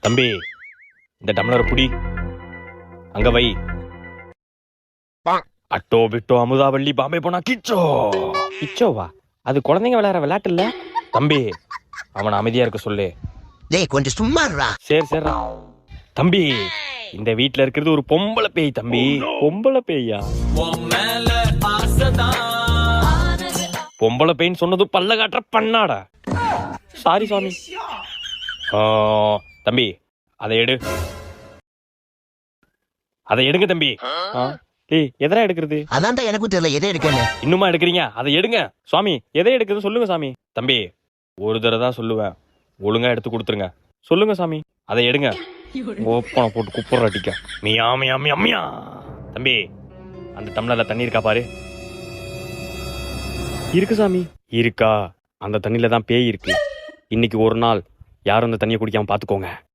தம்பி, இந்த டம்ளரை புடி, அங்க வை. அட்டோ பிட்டோ அமுதாவள்ளி பாம்பே போனா கிச்சோ. கிச்சோவா? அது குழந்தைங்க விளையாடுற விளையாட்டு இல்ல தம்பி, அவன் அமைதியா இருக்க சொல்லு. டேய் கொஞ்சம் சும்மா இருடா. சரி சரி. தம்பி, இந்த வீட்ல இருக்கிறது ஒரு பொம்பளை பேய் தம்பி. பொம்பளை பேயா? பொம்பளை பேய்ன்னு சொன்னது பல்ல காட்டுற பண்ணாடா. சாரி சாமி. தம்பி, அதை எடு. அதை எடுங்க தம்பி. ஏய், எதரா எடுக்கிறது? அதான்டா எனக்கும் தெரியல எதை எடுக்கன்னு. இன்னுமா எடுக்கிறீங்க? அதை எடுங்க. சுவாமி, எதை எடுக்கிறது சொல்லுங்க சாமி. தம்பி, ஒரு தடவை தான் சொல்லுவேன், ஒழுங்கா எடுத்து கொடுத்துருங்க. சொல்லுங்க சாமி. அதை எடுங்க. ஓப்பனை போட்டு குப்புற அடிக்க. மியா மியா மியா மியா. தம்பி, அந்த டம்ளர்ல தண்ணி இருக்கா பாரு. இருக்கு சாமி. இருக்கா? அந்த தண்ணியில தான் பேய் இருக்கு. இன்னைக்கு ஒரு நாள் யாரும் அந்த தண்ணியை குடிக்காம பாத்துக்கோங்க.